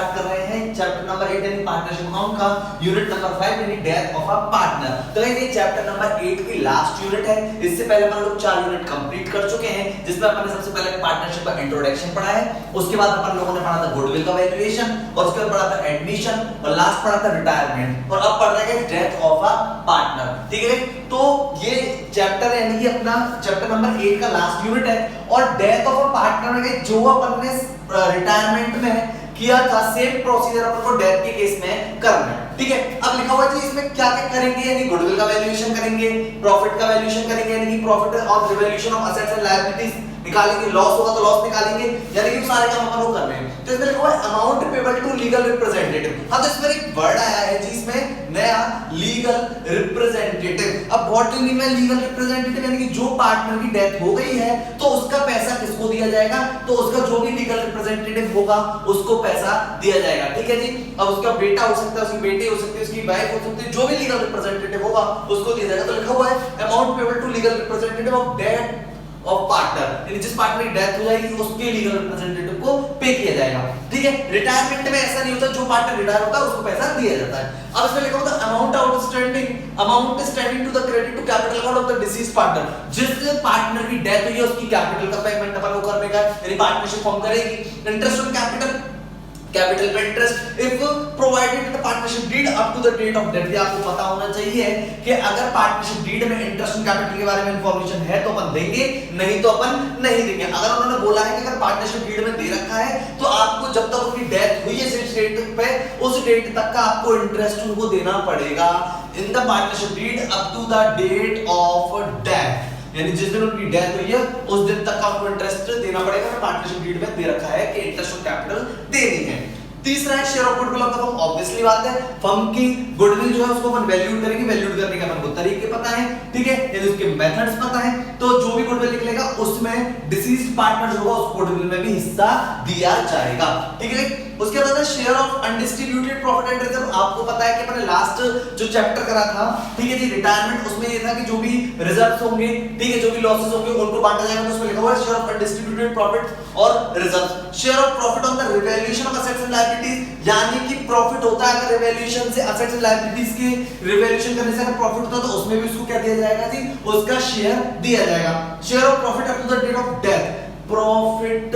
Start कर रहे हैं चैप्टर नंबर 8 यानी पार्टनरशिप अकाउंट का यूनिट नंबर 5 यानी डेथ ऑफ अ पार्टनर। तो ये चैप्टर नंबर 8 की लास्ट यूनिट है। इससे पहले अपन लोग 4 यूनिट कंप्लीट कर चुके हैं, जिसमें अपन ने सबसे पहले पार्टनरशिप का इंट्रोडक्शन पढ़ा है, उसके बाद अपन लोगों ने पढ़ा था गुडविल का वैल्यूएशन, और उसके बाद पढ़ा था एडमिशन, और लास्ट पढ़ा था रिटायरमेंट, और अब पढ़ रहे हैं डेथ ऑफ अ पार्टनर। ठीक है, तो ये चैप्टर यानी कि अपना चैप्टर नंबर 8 का लास्ट यूनिट है। और डेथ ऑफ अ पार्टनर में जो अपन ने रिटायरमेंट में किया था सेम प्रोसीजर अपन को डेथ के केस में करना है। ठीक है, अब लिखा हुआ है जी इसमें क्या क्या करेंगे, यानी गुडविल का वैल्यूएशन करेंगे, प्रॉफिट का वैल्यूएशन करेंगे, यानी कि प्रॉफिट और revaluation of assets and liabilities निकालेंगे, लॉस होगा तो लॉस निकालेंगे, यानी कि सारे काम अपन को करने हैं। तो इसमें लिखा हुआ है amount payable to legal representative. हां, तो इसमें एक वर्ड आया है जी इसमें नया, लीगल रिप्रेजेंटेटिव। अब what do you mean by legal representative, यानी कि जो पार्टनर की डेथ हो गई है तो उसका पैसा किसको दिया जाएगा, तो उसका जो भी लीगल रिप्रेजेंटेटिव होगा उसको पैसा दिया जाएगा। ठीक है जी, अब उसका बेटा हो सकता है, उसकी बेटी हो सकती है, उसकी वाइफ हो सकती है, जो भी लीगल रिप्रेजेंटेटिव होगा उसको दिया जाएगा। तो लिखा हुआ है amount payable to legal representative of death of partner, यानी जिस पार्टनर की डेथ हो जाएगी उसके लीगल रिप्रेजेंटेटिव को पे किया जाएगा। ठीक है, रिटायरमेंट में ऐसा नहीं होता, जो पार्टनर रिटायर होता है उसको पैसा दिया जाता है। अब इसमें लिखा होता है amount outstanding, amount standing to the credit to capital account of the deceased partner. जिस पार्टनर की डेथ हुई है उसकी कैपिटल का पेमेंट अपन को करने का, यानी पार्टनरशिप फॉर्म करेगी। इंटरेस्ट ऑन कैपिटल, कैपिटल पे interest if provided in the partnership deed up to the date of death. ये आपको पता होना चाहिए कि अगर पार्टनरशिप डीड में इंटरेस्ट ऑन कैपिटल के बारे में इंफॉर्मेशन है तो अपन देंगे, नहीं तो अपन नहीं देंगे। अगर उन्होंने बोला है कि अगर पार्टनरशिप डीड में दे रखा है तो आपको जब तक उनकी डेथ हुई है जिस डेट पे, उस डेट तक का आपको इंटरेस्ट उनको देना पड़ेगा in the partnership deed up to the date of death, यानी जिस दिन उनकी डेथ हुई है उस दिन तक का उनको इंटरेस्ट देना पड़ेगा। पार्टनरशिप डीड में दे रखा है कि इंटरेस्ट ऑन कैपिटल देनी है। तीसरा है share of goodwill of the firm. Obviously बात है, फर्म की गुडविल जो है उसको अपन वैल्यूड करेंगे, वैल्यूड करने का अपन को तरीके पता है। ठीक है, यानी उसके मेथड्स पता है, तो जो भी गुडविल निकलेगा उसमें डिसीज्ड पार्टनर जो होगा उस गुडविल में भी हिस्सा दिया जाएगा। ठीक है, उसके बाद है share of undistributed profit and reserve. आपको पता है कि मैंने लास्ट जो चैप्टर करा था, ठीक है जी, रिटायरमेंट, उसमें ये था कि जो भी रिजर्व्स होंगे, ठीक है, जो भी लॉसेस होंगे उनको बांटा जाएगा। तो उसमें लिखा हुआ है शेयर ऑफ अनडिस्ट्रीब्यूटेड प्रॉफिट और reserve. Share of profit on the revaluation of assets and liabilities, यानी कि प्रॉफिट होता है अगर रिवैल्यूएशन से, असेट्स एंड लायबिलिटीज के रिवैल्यूएशन करने से अगर प्रॉफिट होता है तो उसमें भी उसको क्या दिया जाएगा जी, उसका शेयर दिया जाएगा। Share of profit up to the date of death, profit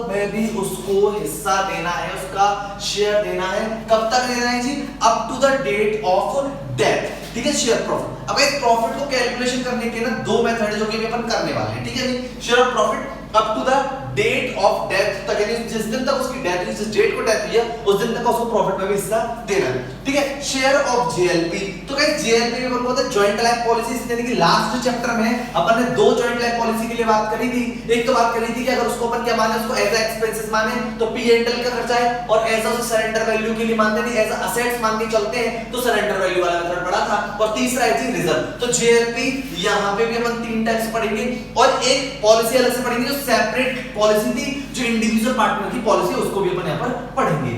में भी उसको हिस्सा देना है, उसका शेयर देना है। कब तक देना है जी, up to the date of death. ठीक है, शेयर प्रॉफिट। अब इस प्रॉफिट को कैलकुलेशन करने के ना दो मेथड है जो कि अपन करने वाले हैं। ठीक है जी, share of profit up to the date of death तक, यानी जिस दिन तक उसकी डेथ हुई, जिस डेट को डेथ हुई है उस दिन तक उसको प्रॉफिट में भी हिस्सा देना है। ठीक है, शेयर ऑफ जेएलपी। तो गाइस जेएलपी में अपन बोलते हैं जॉइंट लाइफ पॉलिसी, यानी कि लास्ट चैप्टर में अपन ने दो जॉइंट लाइफ पॉलिसी के लिए बात करी थी। एक तो बात करी थी कि अगर उसको अपन क्या माने, उसको एज एक्सपेंसेस माने तो पी एंड एल का खर्चा है, और एज अ सरेंडर वैल्यू के लिए मानते नहीं, एज असेट्स मान के चलते हैं तो सरेंडर वैल्यू वाला मेथड पढ़ा था। और तीसरा है जी रिजर्व। तो जेएलपी यहां पे भी अपन 3 टाइप्स पढ़ेंगे, और एक पॉलिसी अलग से पढ़ेंगे जो सेपरेट पॉलिसी थी, जो इंडिविजुअल पार्टनर की पॉलिसी, उसको भी अपन यहां पर पढ़ेंगे।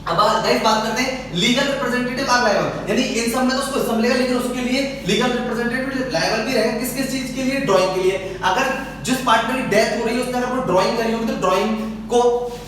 अब गाइस बात करते हैं लीगल रिप्रेजेंटेटिव और लायबल, यानी इन सब में तो उसको हिस्सा मिलेगा, लेकिन उसके लिए लीगल रिप्रेजेंटेटिव लायबल भी रहेगा। किस किस चीज के लिए, ड्राइंग के लिए। अगर जिस पार्टनर की डेथ हो रही है उसने अगर वो ड्राइंग करी होगी तो ड्राइंग को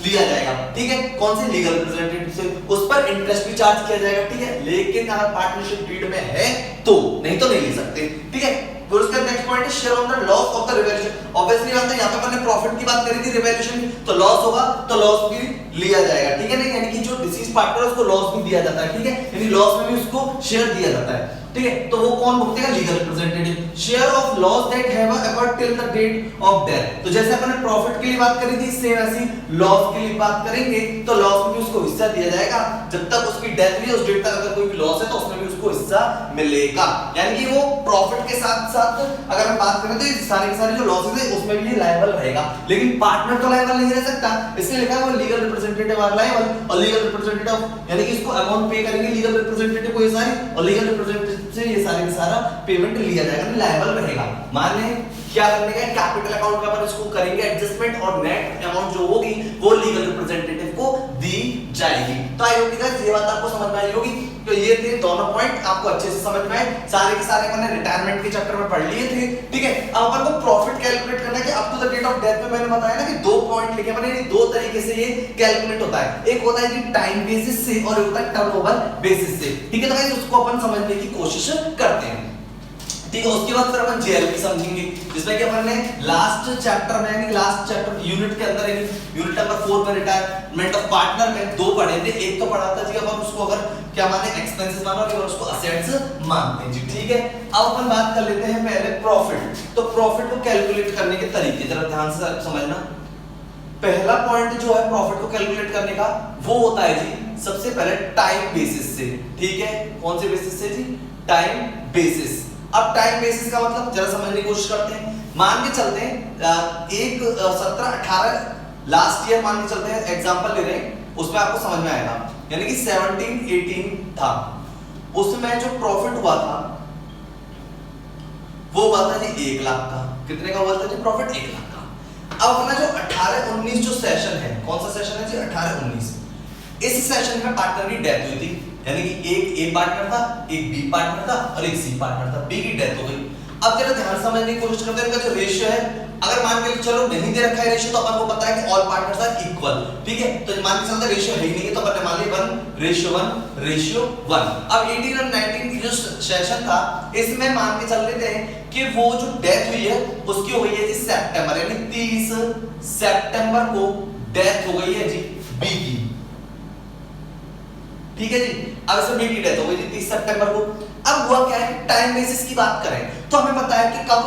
लिया जाएगा। ठीक है, कौन से लीगल रिप्रेजेंटेटिव से, उस पर इंटरेस्ट भी चार्ज किया जाएगा। ठीक है, लेकिन अगर पार्टनरशिप डीड में है तो, नहीं तो नहीं ले सकते। ठीक है, फिर उसका नेक्स्ट पॉइंट है share on the loss of the revaluation. Obviously बात है, यहां पे अपन ने प्रॉफिट की बात करी थी, रिवैल्यूएशन की, तो लॉस होगा तो लॉस भी लिया जाएगा। ठीक है ना, यानी कि जो डिसीज पार्टनर है उसको लॉस भी दिया जाता है। ठीक है, यानी लॉस में भी उसको शेयर दिया जाता है। ठीक है, तो वो कौन भुगतेगा, legal representative. Share of loss that have accrued till the date of death. तो जैसे अपन ने प्रॉफिट के लिए बात करी थी, सेम ऐसी लॉस के लिए बात करेंगे तो लॉस में भी उसको हिस्सा दिया जाएगा। जब तक उसकी डेथ हुई है उस डेट तक अगर कोई भी लॉस है तो उसमें भी उसको हिस्सा मिलेगा। यानी कि वो प्रॉफिट के साथ साथ अगर हम बात करें तो ये सारे के सारे जो लॉसेस है उसमें भी ये लायबल रहेगा, लेकिन पार्टनर तो लायबल नहीं रह सकता। इसलिए लिखा है वो लीगल रिप्रेजेंटेटिव आर लायबल, और लीगल रिप्रेजेंटेटिव यानी कि इसको अमाउंट पे करेंगे लीगल रिप्रेजेंटेटिव को ये सारी, और लीगल रिप्रेजेंटेटिव से ये सारे का सारा पेमेंट लिया जाएगा, लायबल रहेगा। मान लें क्या करने का है, कैपिटल अकाउंट का अपन इसको करेंगे एडजस्टमेंट और नेट अमाउंट जो होगी वो लीगल रिप्रेजेंटेटिव को दी जाएगी। तो आई होप गाइस ये बात आपको समझ में आई होगी। तो ये थे दोनों पॉइंट आपको अच्छे से समझ में आए, सारे के सारे मैंने रिटायरमेंट के चैप्टर में पढ़ लिए थे, ठीक है। अब अपन को प्रॉफिट कैलकुलेट करना है कि up to the date of death में मैंने बताया ना कि 2 पॉइंट लिखे मैंने, दो तरीके से ये कैलकुलेट होता है, एक होता है जी टाइम बेसिस से और एक होता है टर्नओवर बेसिस से, ठीक है। तो गाइस उसको अपन समझने की कोशिश करते हैं, ठीक है। उसके बाद फिर अपन जेएलपी समझेंगे, जिसमें कि अपन ने लास्ट चैप्टर में यानी लास्ट चैप्टर यूनिट के अंदर यानी यूनिट नंबर 4 में रिटायरमेंट ऑफ पार्टनर में 2 पढ़े थे। एक तो पढ़ा था जी अपन उसको अगर क्या माने एक्सपेंसेस मानो और उसको असेट्स मानते हैं जी, ठीक है। अब अपन बात कर लेते हैं पहले प्रॉफिट। तो प्रॉफिट को कैलकुलेट करने के तरीके जरा ध्यान से समझना। पहला पॉइंट जो है प्रॉफिट को कैलकुलेट करने का वो होता है जी सबसे पहले टाइम बेसिस से, ठीक है। कौन से बेसिस से जी, टाइम बेसिस। अब टाइम बेसिस का मतलब जरा समझने की कोशिश करते हैं। मान के चलते हैं एक 17-18 लास्ट ईयर मान के चलते हैं, एग्जांपल ले रहे हैं, उसमें आपको समझ में आएगा। यानी कि 17-18 था, उसमें जो प्रॉफिट हुआ था वो हुआ था जी 1 लाख का। कितने का हुआ था जी प्रॉफिट? 1 लाख का। अब अपना जो 18-19 जो सेशन है, कौन सा सेशन है जी 18-19, इस सेशन में पार्टनर की डेथ हुई थी, यानी कि एक ए पार्टनर था, एक बी पार्टनर था और एक सी पार्टनर था, बी की डेथ हो गई। अब जरा ध्यान समझने की कोशिश करते हैं, इनका जो रेशियो है, अगर मान के चलो नहीं दे रखा है रेशियो तो अपन को पता है कि ऑल पार्टनर्स आर इक्वल, ठीक है। तो मान के चलते रेशियो है ही नहीं है तो अपन ने मान लिया 1:1:1। अब 18 और 19 की जो सेशन था इसमें मान के चल लेते हैं कि वो जो डेथ हुई है उसकी हो गई है जी सितंबर, यानी 30 सितंबर को डेथ हो गई है जी बी की, ठीक है जी। अब इसमें बी की डेथ हो गई थी 30 सितंबर को। अब हुआ क्या है, टाइम बेसिस की बात करें तो हमें पता है कि कब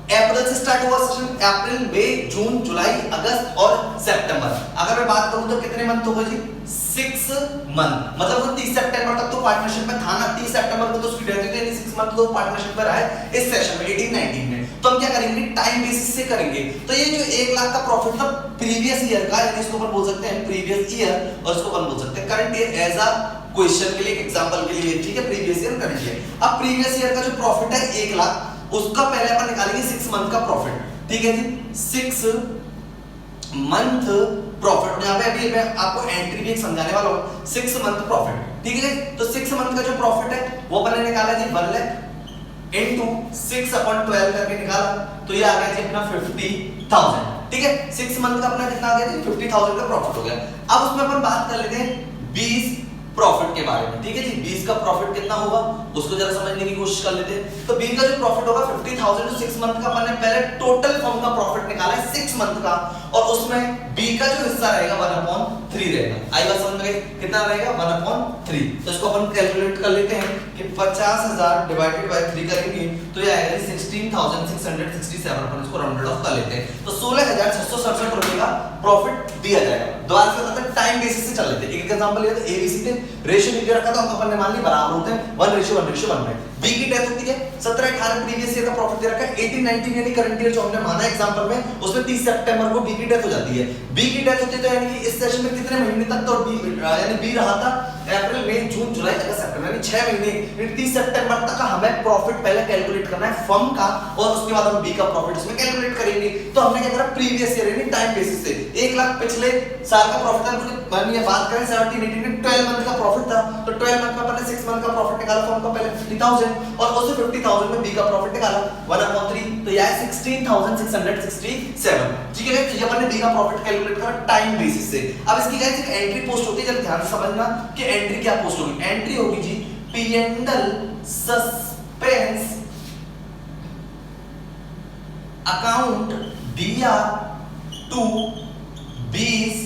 अप्रैल से स्टार्ट हुआ सेशन, अप्रैल, मई, जून, जुलाई, अगस्त और सितंबर। अगर मैं बात करूं तो कितने मंथ हो गए जी 6 मंथ, मतलब वो 30 सितंबर तक तो पार्टनरशिप में था ना, 30 सितंबर को तो उसकी डेथ हुई थी, 6 मंथ तो पार्टनरशिप में रहा है इस सेशन में 18-19 में। तो हम क्या करेंगे, टाइम बेसिस से करेंगे। तो ये जो 1 लाख का प्रॉफिट था प्रीवियस ईयर का, यानी इसको अपन बोल सकते हैं प्रीवियस ईयर और इसको अपन बोल सकते हैं current year as a question के लिए, एग्जांपल के लिए, ठीक है। Previous year current year. अब प्रीवियस ईयर का जो प्रॉफिट है 1 लाख, उसका पहले अपन निकालेंगे 6 मंथ का प्रॉफिट, ठीक है जी। 6 मंथ प्रॉफिट, यहाँ पे अभी मैं आपको एंट्री भी एक समझाने वाला हूँ। 6 मंथ प्रॉफिट, ठीक है। तो 6 मंथ का जो प्रॉफिट है वो अपन ने निकाला जी 1 लाख इनटू 6/12 करके निकाला, तो ये आ गया जी अपना 50,000, ठीक है। 6 मंथ का अपना कितना आ गया जी 50,000 का प्रॉफिट हो गया। अब उसमें अपन बात कर लेते हैं 20 प्रॉफिट के बारे में, ठीक है जी। 20 का प्रॉफिट कितना होगा उसको जरा समझने की कोशिश कर लेते हैं। तो 20 का जो प्रॉफिट होगा 50,000 तो 6 मंथ का अपन ने पहले टोटल फॉर्म का प्रॉफिट निकाला है 6 मंथ का, और उसमें बी का जो हिस्सा रहेगा 1/3 रहेगा। आई बात समझ में गई, कितना रहेगा 1/3। तो इसको अपन कैलकुलेट कर लेते हैं कि 50,000 डिवाइडेड बाय 3 करेंगे तो ये आएगा 16,667, अपन इसको राउंडेड ऑफ कर लेते हैं। तो 16,667 रुपए का प्रॉफिट दिया जाएगा। दोबारा से बताते हैं टाइम बेसिस से चल लेते हैं। एक एग्जांपल लिया तो एबीसी थे, रेशियो लिख के रखा था, अपन ने मान ली बराबर होते हैं 1:1:1 में। बी की डेथ होती है 17-18 प्रीवियस ईयर का प्रॉफिट दे रखा है, 18-19 यानी करंट ईयर जो हमने माना एग्जांपल में, उसमें 30 सितंबर को बी की डेथ हो जाती है। बी की डेथ होती है तो यानी कि इस सेशन में कितने महीने तक तो बी यानी बी रहा था, अप्रैल, मई, जून, जुलाई, अगस्त, सितंबर, यानी 6 महीने, 30 सितंबर तक का हमें प्रॉफिट पहले कैलकुलेट करना है फर्म का, और उसके बाद हम बी का प्रॉफिट इसमें कैलकुलेट करेंगे। तो हमने क्या करा, प्रीवियस ईयर यानी टाइम बेसिस से 1 लाख पिछले साल का प्रॉफिट था, मानिए बात करें 17-18 में 12 मंथ का प्रॉफिट था, तो 12 मंथ में अपन ने 6 मंथ का प्रॉफिट निकाला फर्म का पहले 50,000, और उससे 50,000 में बी का प्रॉफिट निकाला 1/3, तो यह है 16,667, ठीक है। तो ये अपन ने बी का प्रॉफिट कैलकुलेट करा टाइम बेसिस से। अब इसकी गाइस एक एंट्री पोस्ट होती है, जरा ध्यान से समझना कि एंट्री क्या पोस्ट होगी। एंट्री होगी जी P&L सस्पेंस अकाउंट दिया टू 20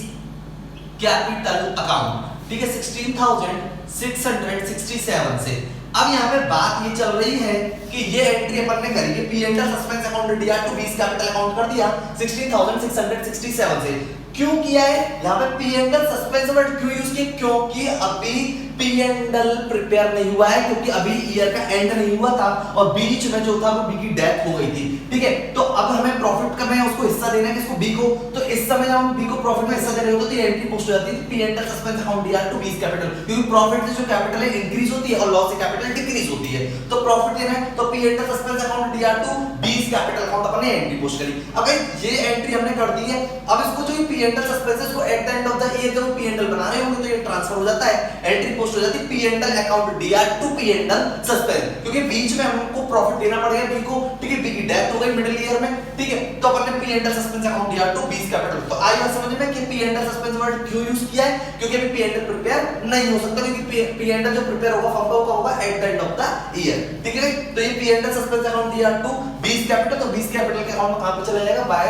कैपिटल अकाउंट, ठीक है, 16,667 से। अब यहाँ पे बात ये चल रही है कि ये एंट्री अपन ने करी है, P&L सस्पेंस अकाउंट दिया टू 20 कैपिटल अकाउंट कर दिया 16,667 से। क्यों किया है यहाँ पे P&L सस्पेंस वर्ड क्यों यूज किया, क्योंकि अभी P&L प्रिपेयर नहीं हुआ है क्योंकि अभी ईयर का एंड नहीं हुआ था और बीच में जो था वो बी की डेथ हो गई थी। ठीक है, तो अब हमें प्रॉफिट का में उसको हिस्सा देना है किसको, बी को। तो इस समय जब हम बी को प्रॉफिट में हिस्सा दे रहे होते तो ये एंट्री पोस्ट हो जाती है P&L suspense account DR to B's capital, क्योंकि प्रॉफिट से जो कैपिटल है इंक्रीज होती है और लॉस से कैपिटल डिक्रीज होती है। तो प्रॉफिट देना है तो P&L suspense account DR to B's capital account अपन ने एंट्री पोस्ट करी। अब ये एंट्री हमने कर दी है। अब इसको जो P&L सस्पेंस को eight the end of the year जब P&L बना रहे होंगे तो ये ट्रांसफर हो जाता है, एंट्री पोस्ट हो जाती है P&L account DR to P&L suspense, क्योंकि बीच में हमको प्रॉफिट देना पड़ेगा बी को। ठीक है, बी की डेथ हो गई मिडिल ईयर में। ठीक है, तो अपन ने P&L suspense account DR to 20 capital. तो आई बात समझ में कि P&L सस्पेंस वर्ड क्यों यूज किया है, क्योंकि अभी P&L प्रिपेयर नहीं हो सकता, क्योंकि P&L जो प्रिपेयर होगा फर्म का होगा at the end of the year. ठीक है, तो ये P&L suspense account DR to 20 capital, तो 20 कैपिटल के अकाउंट में कहां पे चला जाएगा, by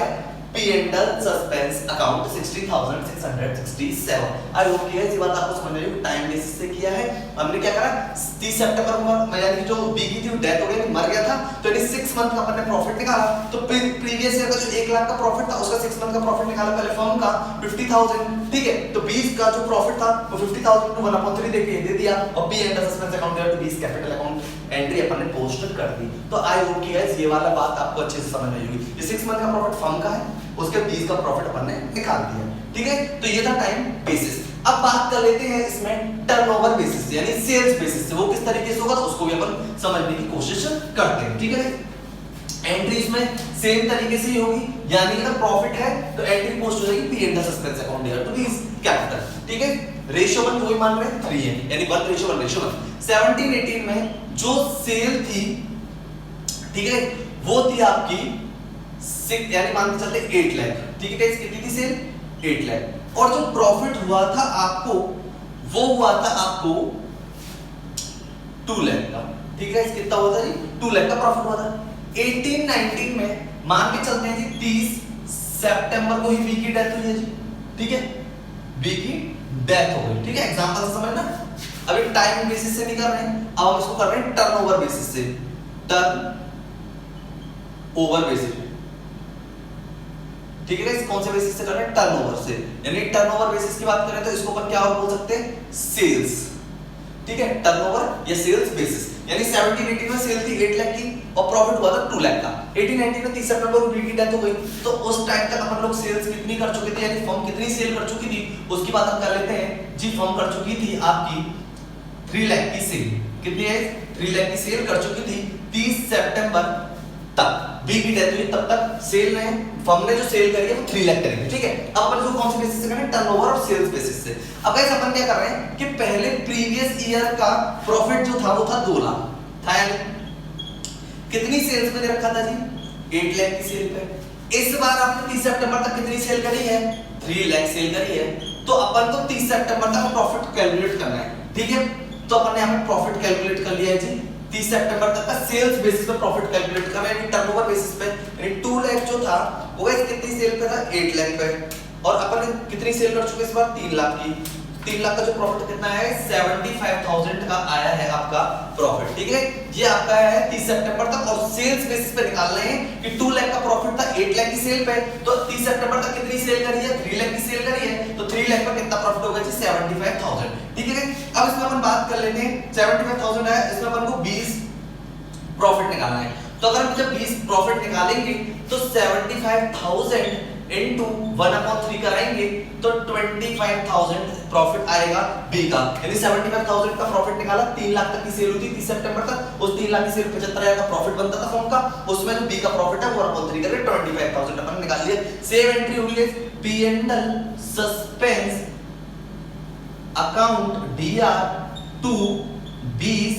P&L suspense account 60,667। I hope कि ये बात आपको समझ में आई। टाइम बेसिस से किया है हमने, क्या करा 30 सितंबर को यानी कि जो बी की थी डेथ हो गई, मर गया था, तो यानी 6 मंथ का अपन ने प्रॉफिट निकाला। तो प्रीवियस ईयर का जो 1 लाख का प्रॉफिट था उसका 6 मंथ का प्रॉफिट निकाला पहले फर्म का 50,000। ठीक है, तो 20 का जो प्रॉफिट था वो 50,000 को 1/3 देके दे दिया और P&L suspense account DR to 20 capital account entry अपन ने पोस्ट कर दी। तो आई होप कि गाइस ये वाला बात आपको अच्छे से समझ आई होगी। ये 6 मंथ का प्रॉफिट फर्म का है, उसके 20 का प्रॉफिट अपन ने निकाल दिया। ठीक है, तो ये था टाइम बेसिस। अब बात कर लेते हैं इसमें टर्नओवर बेसिस से, यानी सेल्स बेसिस से। वो किस तरीके से होगा तो उसको भी अपन समझने की कोशिश करते हैं। ठीक है, एंट्री इसमें सेम तरीके से ही होगी, यानी अगर प्रॉफिट है तो एंट्री पोस्ट हो जाएगी P&L suspense account DR to 20 capital. ठीक है, रेशियो 1 वही मान रहे हैं 3 है, यानी 1:1:1। 17-18 में जो सेल थी, ठीक है, वो थी आपकी 6, यानी मान के चलते 8 लाख। ठीक है, कितनी थी सेल 8 लाख, और जो प्रॉफिट हुआ था आपको वो हुआ था आपको 2 लाख का। ठीक है, कितना हुआ था जी 2 लाख का प्रॉफिट हुआ था। 18-19 में मान के चलते हैं जी 30 सितंबर को ही बी की डेथ हुई है जी। ठीक है, बी की डेथ हो गई। ठीक है, एग्जांपल से समझना, अभी टाइम बेसिस से नहीं कर रहे हैं, अब हम इसको कर रहे हैं टर्नओवर बेसिस से। टर्न ओवर बेसिस, ठीक है, इस कौन से बेसिस से कर रहे हैं, टर्नओवर से। यानी टर्नओवर बेसिस की बात करें तो इसको अपन क्या और बोल सकते हैं, सेल्स। ठीक है, टर्नओवर या सेल्स बेसिस, यानी 17-18 में सेल थी 8 लाख की और प्रॉफिट हुआ था 2 लाख का। 18-19 में 30 सितंबर को बी की डेथ हो गई, तो उस टाइम तक अपन लोग सेल्स कितनी कर चुके थे, यानी फर्म कितनी सेल कर चुकी थी उसकी बात हम कर लेते हैं जी। फर्म कर चुकी थी आपकी 3 लाख की सेल। कितनी है, 3 लाख की सेल कर चुकी थी 30 सितंबर तक। बी की डेथ हुई तब तक सेल ने, फर्म ने जो सेल करी है वो 3 लाख करेंगे। ठीक है, अब अपन इसको कौन से बेसिस से करें, टर्नओवर और सेल्स बेसिस से। अब गाइस अपन क्या कर रहे हैं कि पहले प्रीवियस ईयर का प्रॉफिट जो था वो था 2 लाख था, कितनी सेल्स में दे रखा था जी 8 लाख की सेल पे। इस बार आपने 30 सितंबर तक कितनी सेल करी है, 3 लाख सेल करी है, तो अपन को 30 सितंबर तक प्रॉफिट कैलकुलेट करना है। ठीक है, तो अपन ने यहाँ पे प्रॉफिट कैलकुलेट कर लिया है जी। 30 सितंबर तक का सेल्स बेसिस पे प्रॉफिट कैलकुलेट कर रहे हैं, टर्नओवर बेसिस पे। यानी 2 लाख जो था वो गाइस कितनी सेल पे था, 8 लाख पे, और अपन ने कितनी सेल कर चुके इस बार 3 लाख की। 3 लाख का जो प्रॉफिट कितना है, 75,000 का आया है आपका प्रॉफिट। ठीक है, ये आपका है 30 सितंबर तक, और सेल्स बेसिस पे निकाल रहे हैं कि 2 लाख का प्रॉफिट था 8 लाख की सेल पे, तो 30 सितंबर तक कितनी सेल करी है, 3 लाख की सेल करी है, तो 3 लाख पर कितना प्रॉफिट होगा जी 75,000। ठीक है, अब इसमें अपन बात कर लेते हैं 75,000 है, इसमें अपन को 20 प्रॉफिट निकालना है। तो अगर हम जब 20 प्रॉफिट निकालेंगे तो 75,000 इनटू 1/3 कराएंगे तो 25,000 प्रॉफिट आएगा बी का। यानी 75,000 का प्रॉफिट निकाला, 3 लाख तक की सेल हुई थी 30 सितंबर तक, उस 3 लाख की सेल 75,000 का प्रॉफिट बनता था फर्म का, उसमें जो बी का प्रॉफिट है वो 1/3 करके 25,000 अपन निकाल लिया। सेम एंट्री हुई है P&L suspense account DR to 20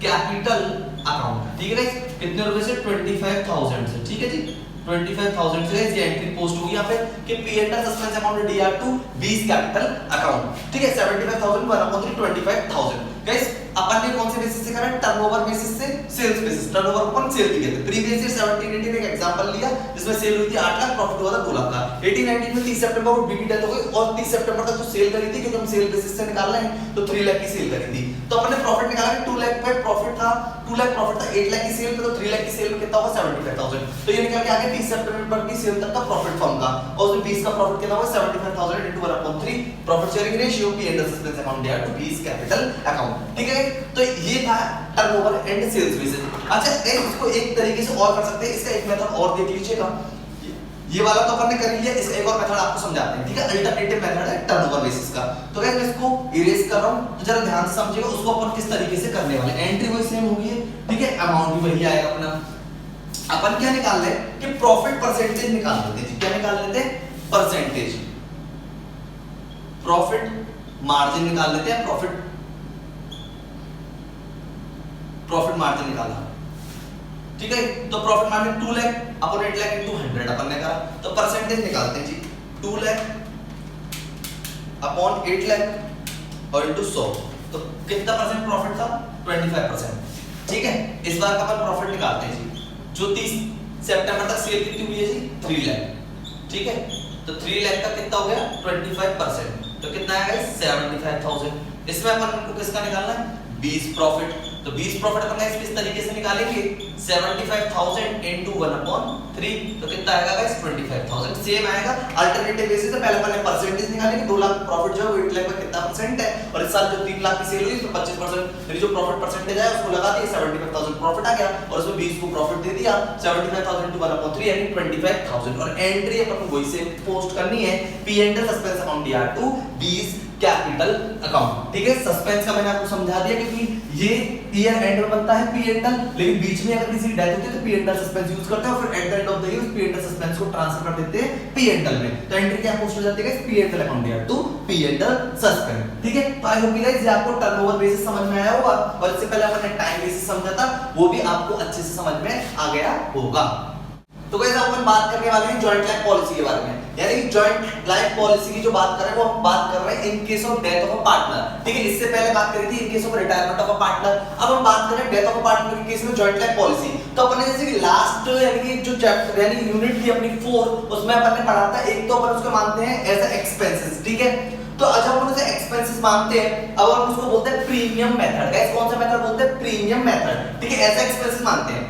capital account. ठीक है गाइस, कितने रुपए से 25,000 से। ठीक है जी, 25,000 से ये एंट्री पोस्ट होगी यहाँ पे कि P&L suspense account DR to 20 capital account. ठीक है, 75,000 1/3 25,000। गाइस अपन ने कौन से बेसिस से करा है, टर्नओवर बेसिस से, सेल्स बेसिस। टर्नओवर को अपन सेल भी कहते हैं। प्रीवियस ईयर 17-18 में एक एग्जांपल लिया जिसमें सेल हुई थी 8 लाख, प्रॉफिट हुआ था 2 लाख का। 18-19 में 30 सितंबर को बीबी डेथ हो गई और 30 सितंबर तक जो सेल करी थी, क्योंकि हम सेल बेसिस से निकाल रहे हैं, तो 3 लाख की सेल करी थी। तो अपने प्रॉफिट निकाला कि 2 लाख पे प्रॉफिट था, 2 लाख प्रॉफिट था 8 लाख की सेल पे, तो 3 लाख की सेल में कितना होगा 75,000। तो ये निकल के आ गया 30 सितंबर की सेल तक का प्रॉफिट फर्म का, और उसमें 20 का प्रॉफिट कितना होगा 75,000 into 1/3 profit sharing ratio P and suspense account दिया टू 20 कैपिटल अकाउंट। ठीक है, तो ये था टर्नओवर एंड सेल्स बेसिस। अच्छा इसको एक तरीके से और कर सकते हैं, इसका एक मेथड और देख लीजिएगा। ये वाला तो अपन ने कर लिया, इसका एक और मेथड आपको समझाते हैं। ठीक है, अल्टरनेटिव मेथड है टर्नओवर बेसिस का। तो गाइस मैं इसको इरेज कर रहा हूं, तो जरा ध्यान से समझिएगा उसको अपन किस तरीके से करने वाले हैं। एंट्री वही सेम होगी, ठीक है, अमाउंट भी वही आएगा अपना। अपन क्या निकाल रहे हैं कि प्रॉफिट परसेंटेज निकाल लेते हैं। क्या निकाल लेते हैं? परसेंटेज, प्रॉफिट मार्जिन निकाल लेते हैं। प्रॉफिट मार्जिन निकाला, ठीक है, तो profit margin 2 lakh upon 8 lakh into 100 अपन ने करा, तो परसेंटेज निकालते हैं जी। 2 लाख अपॉन 8 लाख और इनटू 100, तो कितना परसेंट प्रॉफिट था? 25%। ठीक है, इस बार का अपन प्रॉफिट निकालते हैं जी। जो 30 सितंबर तक सेल कितनी हुई है जी? 3 लाख। ठीक है, तो 3 लाख का कितना हो गया? 25%, तो कितना आएगा? 75,000। इसमें अपन को किसका निकालना है? 20 प्रॉफिट। तो 20 प्रॉफिट अपन किस तरीके से निकालेंगे? 75,000 into 1/3, तो कितना आएगा गाइस? 25,000। सेम आएगा अल्टरनेटिव बेसिस से। पहले अपन परसेंटेज निकालेंगे, 2 लाख प्रॉफिट जो है 8 लाख में कितना परसेंट है, और इस साल जो 3 लाख की सेल हुई उसमें 25% मेरी जो प्रॉफिट परसेंटेज है उसको लगा दिया, 75,000 प्रॉफिट आ गया, और उसमें 20 को प्रॉफिट दे दिया, 75,000 into 1/3 यानी 25,000। और एंट्री अपन को वही से पोस्ट करनी है, P and L suspense account दिया टू 20 कैपिटल अकाउंट। ठीक है, सस्पेंस का मैंने आपको समझा दिया क्योंकि ये ईयर एंड में बनता है पी एंड एल, लेकिन बीच में अगर किसी की डेथ होती है तो P and L suspense use करते हैं, और फिर eight the end of the year P and L suspense को ट्रांसफर कर देते हैं पी एंड एल में। तो एंट्री क्या पोस्ट हो जाती है? पी एंड एल अकाउंट दिया to P and L suspense. ठीक है, तो आई होप गाइस ये आपको टर्नओवर बेसिस समझ में आया होगा, और इससे पहले अपन ने टाइम बेसिस समझा था, वो भी आपको अच्छे से समझ में आ गया होगा। तो गाइस अपन बात करने वाले हैं जॉइंट लाइफ पॉलिसी के बारे में, यानी जॉइंट लाइफ पॉलिसी की जो बात कर रहे हैं वो हम बात कर रहे हैं in case of death of a partner. ठीक है, इससे पहले बात करी थी in case of retirement of a partner, अब हम बात कर रहे हैं डेथ ऑफ अ पार्टनर के केस में जॉइंट लाइफ पॉलिसी। तो अपन ने जैसे कि लास्ट यानी कि जो चैप्टर यानी यूनिट थी अपनी 4, उसमें अपन ने पढ़ा था, एक तो अपन उसको मानते हैं एज अ एक्सपेंसेस। ठीक है, तो जब अपन उसे एक्सपेंसेस मानते हैं, अब हम उसको बोलते हैं प्रीमियम मेथड। गाइस कौन सा मेथड बोलते हैं? Premium method. ठीक है, एज अ एक्सपेंसेस मानते हैं।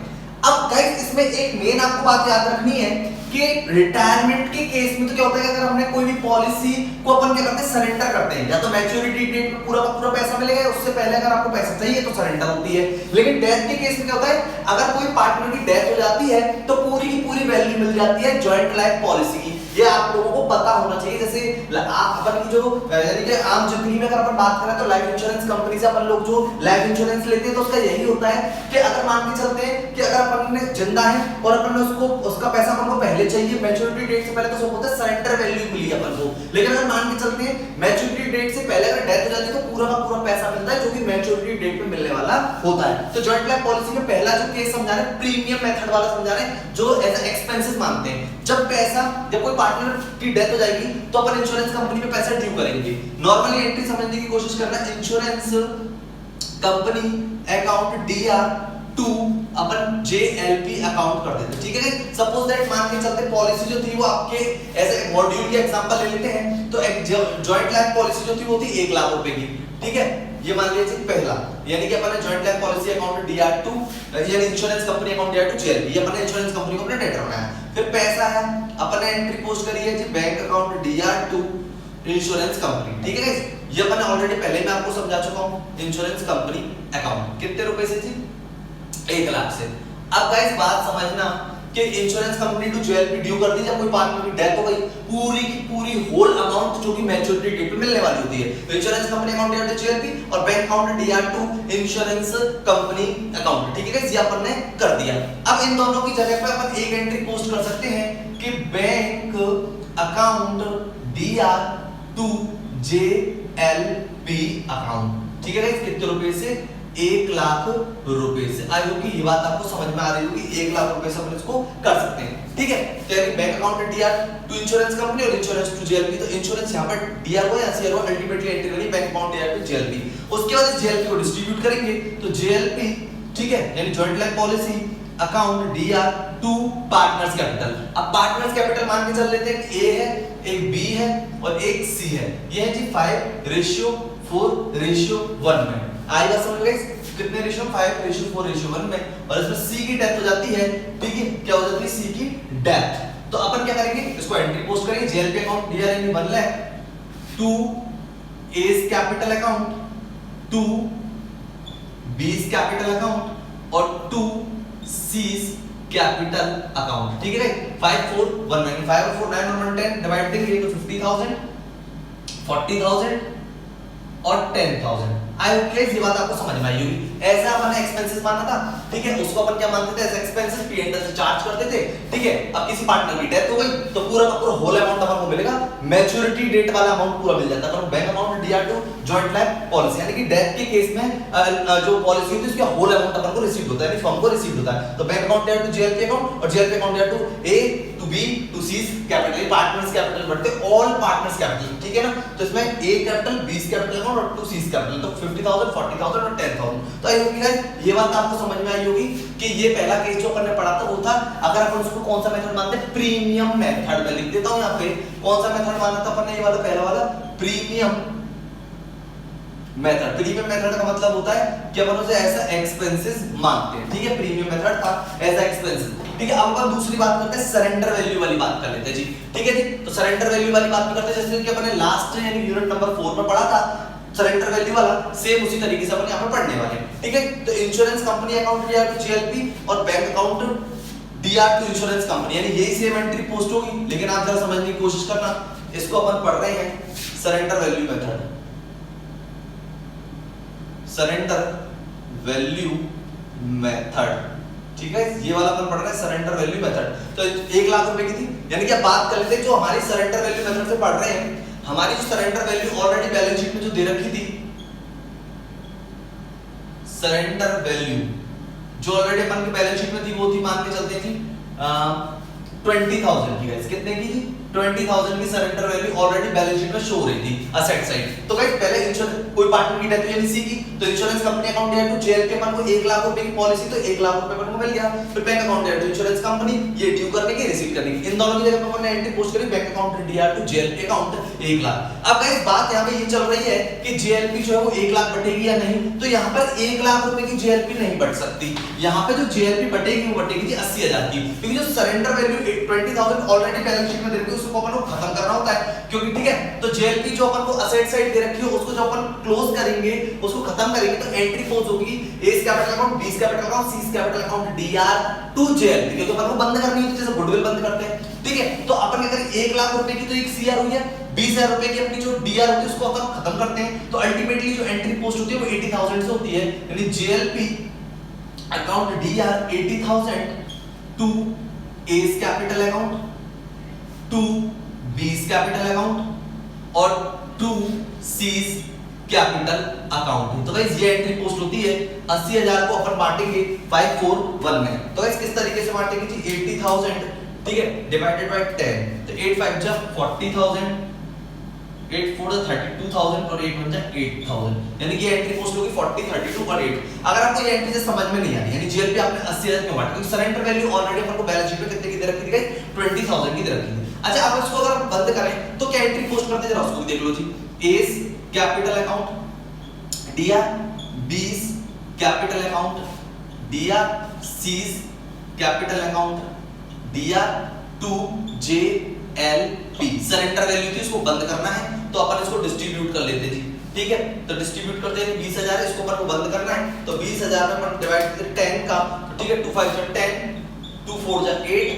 अब गाइस इसमें एक मेन आपको बात याद रखनी है कि रिटायरमेंट के केस में तो क्या होता है कि अगर हमने कोई भी पॉलिसी को अपन क्या करते हैं? सरेंडर करते हैं, या तो मैच्योरिटी डेट पे पूरा का पूरा पैसा मिलेगा, उससे पहले अगर आपको पैसा चाहिए तो सरेंडर होती है। लेकिन डेथ के केस में क्या होता है? अगर कोई पार्टनर की डेथ हो जाती है तो पूरी की पूरी वैल्यू मिल जाती है जॉइंट लाइफ पॉलिसी की। ये आप लोगों को पता होना चाहिए। जैसे आप अपन की जो यानी कि आम जिंदगी में अगर अपन बात करें तो लाइफ इंश्योरेंस कंपनी से अपन लोग जो लाइफ इंश्योरेंस लेते हैं तो उसका यही होता है कि अगर मान के चलते हैं कि अगर अपन ने जिंदा है और अपन ने उसको उसका पैसा अपन को पहले चाहिए, मैच्योरिटी डेट से पहले, तो उसको बोलते हैं सरेंडर वैल्यू मिली अपन को। लेकिन अगर मान के चलते हैं मैच्योरिटी डेट से पहले अगर डेथ हो जाती है तो पूरा का पूरा पैसा मिलता है जो कि मैच्योरिटी डेट पे मिलने वाला होता है। तो जॉइंट लाइफ पॉलिसी में पहला जो केस समझा रहे हैं प्रीमियम मेथड वाला समझा रहे हैं, जो एज अ एक्सपेंसेस मानते हैं। जब कोई पार्टनर की डेथ हो जाएगी तो अपन इंश्योरेंस कंपनी में पैसा ड्यू करेंगे। नॉर्मली एंट्री समझने की कोशिश करना, इंश्योरेंस कंपनी अकाउंट DR2 अपन JLP अकाउंट कर देते हैं। ठीक है, सपोज दैट मान के चलते पॉलिसी जो थी वो आपके ऐसे मॉड्यूल के एग्जांपल ले लेते हैं, तो एक जॉइंट लाइफ पॉलिसी जो थी वो थी 1 लाख रुपए की। ठीक है, ये मान लीजिए पहला, यानी कि अपन ने joint life policy account DR2 यानी insurance company account DR2 JLP, ये अपन ने इंश्योरेंस कंपनी को अपना डेटर बनाया। फिर पैसा आया, अपन ने एंट्री पोस्ट करी है जी bank account DR2 insurance company. ठीक है, ये अपन ने ऑलरेडी पहले मैं आपको समझा चुका हूं। इंश्योरेंस कंपनी अकाउंट कितने रुपए से जी? 1 लाख से। अब गाइस बात समझना कि insurance company to JLP due कर दी, जब कोई पार्टनर की डेथ हो गई पूरी की पूरी होल अमाउंट जो कि मैच्योरिटी डेट पे मिलने वाली होती है। तो insurance company account DR2 JLP और bank account DR2 insurance company account. ठीक है गाइस, ये अपन ने कर दिया। अब इन दोनों की जगह पे अपन एक एंट्री पोस्ट कर सकते हैं कि bank account DR2 JLP account. ठीक है गाइस, कितने रुपए से? 1 लाख रुपए से। आई होप कि ये बात आपको समझ में आ रही होगी। 1 लाख रुपए से अपन इसको कर सकते हैं। ठीक है, तो bank account DR2 insurance company और इंश्योरेंस टू JLP, तो इंश्योरेंस यहाँ पर DR हो या CR हो, अल्टीमेटली एंट्री करी बैंक अकाउंट DR2 JLP। उसके बाद JLP को डिस्ट्रीब्यूट करेंगे, तो JLP ठीक है, यानी joint life policy account DR to partners capital. अब पार्टनर्स कैपिटल मान के चल लेते हैं कि ए है, एक बी है और एक सी है। ये है जी 5:4:1 में। आएगा समझ गए कितने रेशियो? 5:4:1 में। और इसमें सी की डेथ हो जाती है, ठीक है, क्या हो जाती है? सी की डेथ। तो अपन क्या करेंगे, इसको एंट्री पोस्ट करेंगे जेएलपी अकाउंट डीआर यानी बन रहा है to A's capital account, to B's capital account और टू सीज कैपिटल अकाउंट। ठीक है, 5:4:1 5 और 4 9 और 10 डिवाइड देंगे तो 50,000 40,000 और 10,000। आई होप गाइस ये बात आपको समझ में आई होगी। ऐसा अपन ने एक्सपेंसेस माना था, ठीक है, उसको अपन क्या मानते थे? ऐसे एक्सपेंसेस पी&एल से चार्ज करते थे, ठीक है। अब किसी पार्टनर की डेथ हो गई तो पूरा का पूरा होल अमाउंट अपन को मिलेगा, मैच्योरिटी डेट वाला अमाउंट पूरा मिल जाता है। अपन bank account DR to joint life policy, यानी कि डेथ के केस में जो पॉलिसी होती है उसका होल अमाउंट अपन को रिसीव होता है, यानी फर्म को रिसीव होता है। तो bank account DR to JLP account और JLP account DR to A to B to C capital, partners capital बढ़ते ऑल पार्टनर्स कैपिटल, ठीक है ना। तो इसमें A capital, B capital account और टू सी कैपिटल, तो 50,000 40,000 और 10,000। तो आई होप गाइस ये बात आपको समझ में आई होगी कि ये पहला केस जो अपन ने पढ़ा था वो था, अगर अपन उसको कौन सा मेथड मानते हैं? Premium method. में लिख देता हूं यहां पे कौन सा मेथड माना था अपन ने? ये वाला पहला वाला प्रीमियम मेथड। प्रीमियम मेथड का मतलब होता है कि अपन उसे ऐसा एक्सपेंसेस मानते हैं, ठीक है। प्रीमियम मेथड था ऐसा एक्सपेंसेस, ठीक है। अब अपन दूसरी बात करते हैं, सरेंडर वैल्यू वाली बात कर लेते हैं जी, ठीक है जी। तो सरेंडर वैल्यू वाली बात करते हैं, जैसे कि अपन ने लास्ट यानी यूनिट नंबर 4 में पढ़ा था सरेंडर वैल्यू वाला, सेम उसी तरीके से अपन यहां पर पढ़ने वाले हैं, ठीक है। तो insurance company account DR to JLP और bank account DR to insurance company, यानी यही सेम एंट्री पोस्ट होगी, लेकिन आप जरा समझने की कोशिश करना। इसको अपन पढ़ रहे हैं surrender value method, surrender value method, ठीक है। ये वाला अपन पढ़ रहे हैं सरेंडर वैल्यू मेथड। तो 1 लाख रुपए की थी, यानी कि अब बात कर लेते हैं जो हमारी सरेंडर वैल्यू मेथड से पढ़ रहे हैं, हमारी जो surrender value already balance sheet में जो दे रखी थी, सरेंडर वैल्यू जो ऑलरेडी अपन की बैलेंस शीट में थी वो थी, मान के चलते थी 20,000 की। गाइस कितने की थी? 20,000 की surrender value already balance sheet में शो हो रही थी असेट साइड। तो गाइस पहले इंश्योरेंस कोई पार्टनर की डेथ यानी सी की, तो insurance company account DR to JLP अपन को 1 लाख रुपए की पॉलिसी, तो 1 लाख रुपए अपन को मिल गया। फिर bank account DR to insurance company, ये ड्यू करने की रिसीव करने की, इन दोनों की जगह पे अपन ने एंट्री पोस्ट करी bank account DR to JLP account 1 lakh. अब गाइस बात यहां पे ये चल रही है कि जेएलपी जो है वो 1 लाख बटेगी या नहीं, तो यहां पर 1 लाख रुपए की जेएलपी नहीं बट सकती। यहां पे जो जेएलपी बटेगी वो बटेगी जी 80,000 की, क्योंकि जो surrender value 20,000 already balance sheet में दे रखी है उसको अपन को खत्म करना होता है, क्योंकि ठीक है। तो जेएलपी जो अपन को असेट साइड दे रखी है उसको जो अपन क्लोज करेंगे, उसको खत्म करेंगे, तो एंट्री पोस्ट होगी A's capital account, B's capital account, C's capital account DR to JLP, क्योंकि अपन को बंद करनी है जैसे गुडविल बंद करते हैं, ठीक है। तो अपन क्या करें, 1 लाख रुपए की तो एक सीआर हुई है, 20,000 रुपए की अपनी जो डीआर होती है उसको अपन खत्म करते हैं। तो अल्टीमेटली जो एंट्री पोस्ट होती है वो 80,000 से होती है, यानी JLP account DR 80,000 to A's capital account, to B's capital account और टू सीज कैपिटल अकाउंट। तो गाइस ये एंट्री पोस्ट होती है। 80,000 को अपन बांटेंगे 5:4:1 में। तो गाइस किस तरीके से बांटेंगे जी? 80,000, ठीक है, डिवाइडेड बाय 10, तो 8 5 जा 40,000, 8 4 32,000 और 8 1 जा 8,000, यानी कि एंट्री पोस्ट होगी 40 32 और 8। अगर आपको ये एंट्री से समझ में नहीं आ रही, यानी जेएलपी आपने 80,000 क्यों बांटा? क्योंकि सरेंडर वैल्यू ऑलरेडी अपन को बैलेंस शीट में कितने की दे रखी थी गाइस? 20,000 की दे रखी थी। अच्छा, अब इसको अगर बंद करें तो क्या एंट्री पोस्ट करते हैं, जरा उसको भी देख लो जी। A's capital account DR, B's capital account DR, C's capital account DR to JLP. Surrender value थी, इसको बंद करना है तो अपन इसको डिस्ट्रीब्यूट कर लेते जी, ठीक है। तो डिस्ट्रीब्यूट करते हैं 20,000, इसको अपन को बंद करना है, तो 20,000 में अपन डिवाइड करते हैं 10 का, ठीक है। 2 5 जा 10, 2 4 जा 8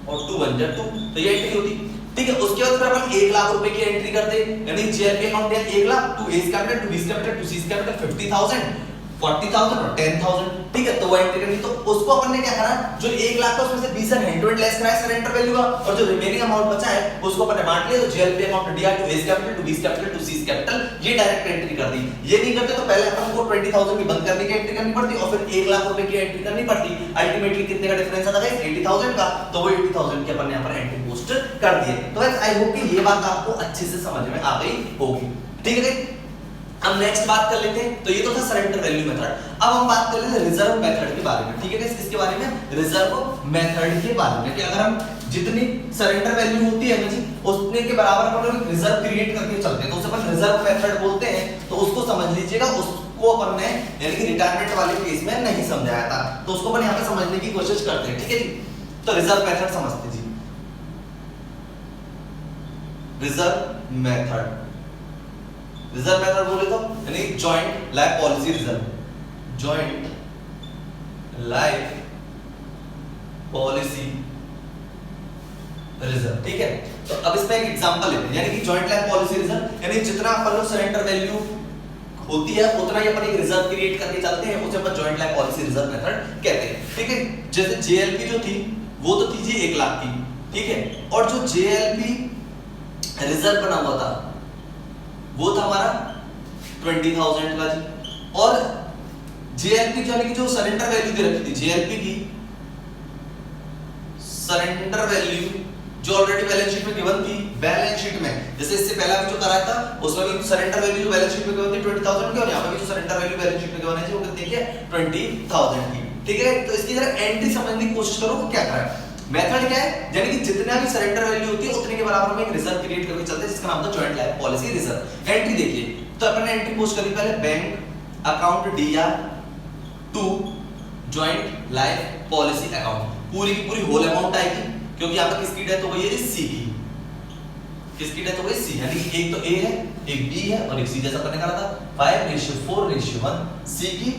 और 2 1 जा 2, तो ये एंट्री होती, ठीक है। उसके बाद फिर अपन 1 लाख रुपए की एंट्री करते हैं, यानी जेएलपी अकाउंट है 1 lakh, to A's capital, to B's capital, to C's capital 50,000, 40,000 और 10,000, ठीक है। तो वो एंट्री करनी, तो उसको अपन ने क्या करा, जो 1 लाख था उसमें से 20,000 हैंड लेस कराया सरेंडर वैल्यू का, और जो रिमेनिंग अमाउंट बचा है उसको अपन ने बांट लिया। तो JLP account DR to A's capital, to B's capital, to C's capital, ये डायरेक्ट एंट्री कर दी। ये नहीं करते तो पहले अपन को 20,000 की बंद करने की एंट्री करनी पड़ती और फिर 1 लाख रुपए की एंट्री करनी पड़ती। अल्टीमेटली कितने का डिफरेंस आता है? 80,000 का। तो वो 80,000 के अपन ने यहां पर एंट्री पोस्ट कर दिए। तो गाइस आई होप कि ये बात आपको अच्छे से समझ में आ गई होगी, ठीक है। अब नेक्स्ट बात कर लेते हैं, तो ये तो था सरेंडर वैल्यू मेथड। अब हम बात कर लेते हैं रिजर्व मेथड के बारे में, ठीक है गाइस। किसके बारे में? रिजर्व मेथड के बारे में, कि अगर हम जितनी सरेंडर वैल्यू होती है ना जी, उतने के बराबर अपन लोग रिजर्व क्रिएट करके चलते हैं, तो उसे अपन रिजर्व मेथड बोलते हैं। तो उसको समझ लीजिएगा, उसको अपन ने यानी कि रिटायरमेंट वाले केस में नहीं समझाया था, तो उसको अपन यहाँ पे समझने की कोशिश करते हैं, ठीक है जी। तो रिजर्व मेथड समझते जी, रिजर्व मेथड, रिजर्व मेथड बोले तो यानी joint life policy reserve, joint life policy reserve, ठीक है। तो अब इसमें एक एग्जांपल लेते हैं, यानी कि जॉइंट लाइफ पॉलिसी रिजर्व, यानी जितना अपन लोग सरेंडर वैल्यू होती है उतना ही अपन एक रिजर्व क्रिएट करके चलते हैं, उसे अपन joint life policy reserve method कहते हैं, ठीक है। जैसे जेएलपी जो थी वो तो थी जी 1 लाख की, ठीक है, और जो जेएलपी रिजर्व बना हुआ था वो था हमारा 20,000 का जी, और जेएलपी यानी कि जो सरेंडर वैल्यू दे रखी थी, जेएलपी की सरेंडर वैल्यू जो ऑलरेडी बैलेंस शीट में गिवन थी, बैलेंस शीट में जैसे इससे पहला भी जो कराया था उसमें भी सरेंडर वैल्यू जो बैलेंस शीट में गिवन थी 20,000 की, और यहां पे भी जो सरेंडर वैल्यू बैलेंस शीट में गिवन है जी वो कितनी की है? 20,000 की, ठीक है। तो इसकी जरा एंट्री समझने की कोशिश करो क्या करा है। मेथड क्या है? यानी कि जितना भी सरेंडर वैल्यू होती है उतने के बराबर में एक रिजर्व क्रिएट करके चलते हैं, जिसका नाम था joint life policy reserve. Entry देखिए, तो अपन ने एंट्री पोस्ट करी पहले bank account DR to joint life policy account, पूरी की पूरी होल अमाउंट आएगी, क्योंकि यहाँ पर किसकी डेथ हो गई है? सी की, किसकी डेथ हो गई? सी, यानी कि एक तो ए है, एक बी है और एक सी, जैसा अपन ने कहा था 5:4:1, सी की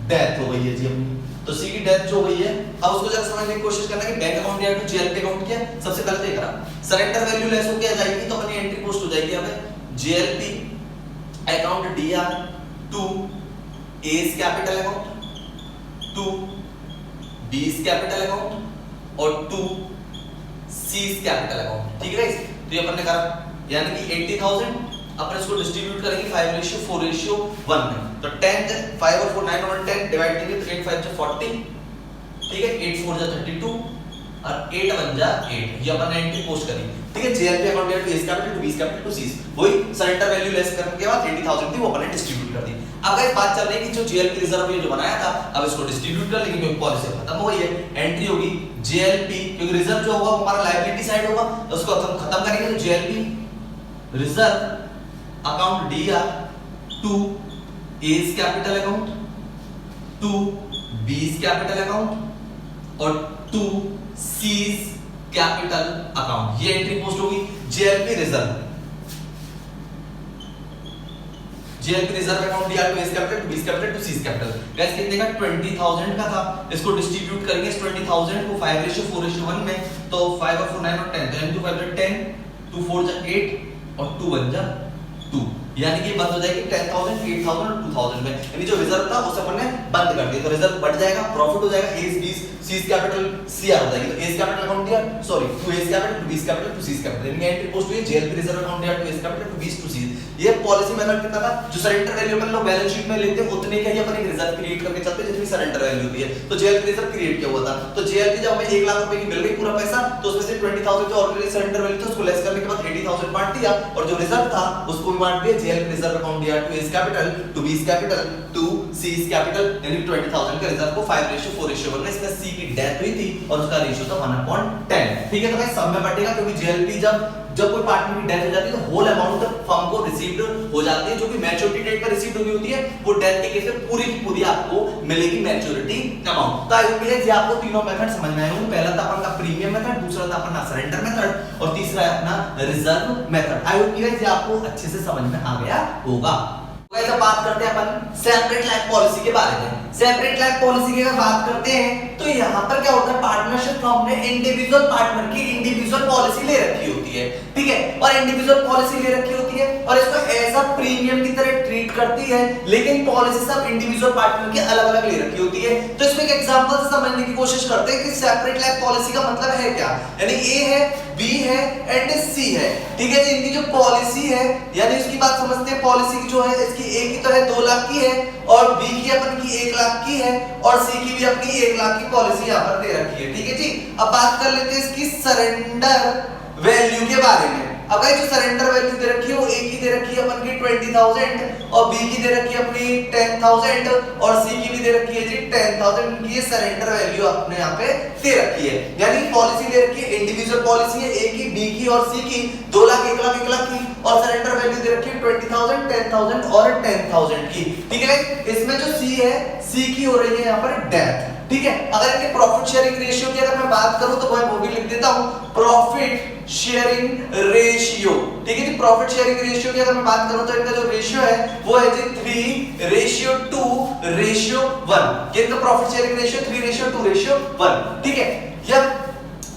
डेथ हो गई है जी अपनी। तो सी की डेथ जो हुई है, अब उसको जरा समझने की कोशिश करना कि बैंक अकाउंट या टू जेएलपी अकाउंट क्या है। सबसे पहले तो ये करा सरेंडर वैल्यू लेस होके आ जाएगी, तो अपनी एंट्री पोस्ट हो जाएगी यहाँ पे JLP account DR to A's capital account to B's capital account और टू सीज कैपिटल अकाउंट, ठीक है गाइस। तो ये अपन ने करा, यानी कि 80,000 अपन इसको डिस्ट्रीब्यूट करेंगे 5:4:1 में, तो 10 5 और 4 9 और 10 डिवाइड करेंगे तो 8 5 जा 40, ठीक है, 8 4 जा 32 और 8 1 जा 8, ये अपन ने एंट्री पोस्ट करी, ठीक है। JLP account to A's capital to B's capital to C's, वही सरेंडर वैल्यू लेस करने के बाद 80,000 थी वो अपन ने डिस्ट्रीब्यूट कर दी। अब गाइस बात चल रही है कि जो जेएलपी रिजर्व ये जो बनाया था, अब इसको डिस्ट्रीब्यूट कर लेंगे क्योंकि पॉलिसी खत्म हो गई है। एंट्री होगी जेएलपी, क्योंकि रिजर्व जो होगा वो हमारा लायबिलिटी साइड होगा, तो उसको हम खत्म करेंगे, तो JLP reserve account DR to A's capital account to B's capital account और टू सीज कैपिटल अकाउंट, ये एंट्री पोस्ट होगी JLP reserve, JLP reserve account DR to A's capital to B's capital to C's capital. Guys कितने का? 20,000 का था, इसको distribute करेंगे इस 20,000 को 5:4:1 में, तो 5 और 4 9 और 10, तो n2 5 10, 2 4 जा 8 और 2 1 जा 2, यानी कि बंद हो जाएगी 10,000 8,000 और 2,000 में, यानी जो रिजर्व था उसे अपन ने बंद कर दिया, तो रिजर्व बढ़ जाएगा, प्रॉफिट हो जाएगा एस बीस सीज कैपिटल सीआर हो जाएगी, तो A's capital account DR sorry to A's capital to B's capital to C's capital, यानी एंट्री पोस्ट हुई है JLP reserve account DR to A's capital to B's to C's. ये policy method कितना था? जो सरेंडर वैल्यू अपन लोग balance sheet में लेते हैं उतने का ही अपन एक रिजर्व क्रिएट करके चलते हैं जितनी सरेंडर वैल्यू होती है, तो जेएलपी रिजर्व क्रिएट किया हुआ था। तो जेएलपी जब हमें 1 लाख रुपए की मिल गई पूरा पैसा, तो उसमें से 20,000 जो ऑलरेडी सरेंडर वैल्यू था उसको लेस करने के बाद 80,000 बांट दिया, और जो रिजर्व था उसको भी बांट दिया JLP reserve account DR to A's capital to B's capital to C's capital, यानी 20,000 का रिजर्व को 5:4:1 में, इसमें सी की डेथ हुई थी और उसका रेशियो था 1/10, ठीक है। तो भाई सब में बटेगा, क्योंकि जेएलपी जब कोई पार्टनर की डेथ हो जाती है तो होल अमाउंट फर्म को रिसीव्ड हो जाती है, जो कि मैच्योरिटी डेट पर रिसीव्ड हुई होती है, वो डेथ के केस में पूरी की पूरी आपको मिलेगी मैच्योरिटी अमाउंट। तो आई होप कि आपको तीनों मेथड समझ में आए होंगे। पहला था अपन का प्रीमियम मेथड, दूसरा था अपना सरेंडर मेथड और तीसरा है अपना रिजर्व मेथड। आई होप कि आपको अच्छे से समझ में आ गया होगा। तो बात करते हैं अपन सेपरेट लाइफ पॉलिसी के बारे में। सेपरेट लाइफ पॉलिसी की अगर बात करते हैं तो यहाँ पर क्या होता है, पार्टनरशिप फर्म ने इंडिविजुअल पार्टनर की इंडिविजुअल पॉलिसी ले रखी होती है, ठीक है, और इंडिविजुअल पॉलिसी ले रखी होती है और इसको ऐसा प्रीमियम की तरह ट्रीट करती है, लेकिन पॉलिसी सब इंडिविजुअल पार्टनर की अलग अलग ले रखी होती है। तो इसको एक एग्जांपल से समझने की कोशिश करते हैं कि सेपरेट लाइफ पॉलिसी का मतलब है क्या, यानी ए है, बी है एंड सी है, ठीक है। इनकी जो पॉलिसी है, यानी इसकी बात समझते हैं, पॉलिसी की जो है इसकी ए की तो है 2 लाख की है और बी की अपन की 1 लाख की है और सी की भी अपनी 1 लाख की पॉलिसी यहाँ पर दे रखी है, ठीक है जी। अब बात कर लेते हैं इसकी सरेंडर वैल्यू के बारे में। अब गाइस जो सरेंडर वैल्यू दे रखी है वो ए की दे रखी है अपन की 20,000 और बी की दे रखी है अपनी 10,000 और सी की भी दे रखी है जी 10,000 की ये सरेंडर वैल्यू अपने यहाँ पे दे रखी है। यानी पॉलिसी दे रखी है, इंडिविजुअल पॉलिसी है, ए की, बी की और सी की 2 लाख 1 लाख 1 लाख की, और सरेंडर वैल्यू दे रखी है 20,000 10,000 और 10,000 की। ठीक है, इसमें जो सी है, सी की हो रही है यहाँ पर डेथ। ठीक है, अगर इनके प्रॉफिट शेयरिंग रेशियो की अगर मैं बात करूं तो मैं वो भी लिख देता हूं, प्रॉफिट शेयरिंग रेशियो। ठीक है जी, प्रॉफिट शेयरिंग रेशियो की अगर मैं बात करूं तो इनका जो रेशियो है वो है जी 3:2:1। ये इनका प्रॉफिट शेयरिंग रेशियो 3:2:1। ठीक है, जब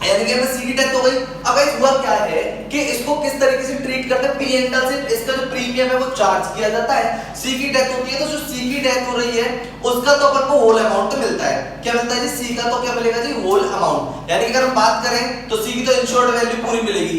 यानी कि सी की डेथ हो गई। अब गाइस हुआ क्या है कि इसको किस तरीके से ट्रीट करते हैं, पी&एल से इसका जो प्रीमियम है वो चार्ज किया जाता है। सी की डेथ होती है तो जो सी की डेथ हो रही है उसका तो अपन को होल अमाउंट मिलता है। क्या मिलता है जी, सी का तो क्या मिलेगा जी, होल अमाउंट। यानी कि अगर हम बात करें तो सी की तो इंश्योर्ड वैल्यू पूरी मिलेगी,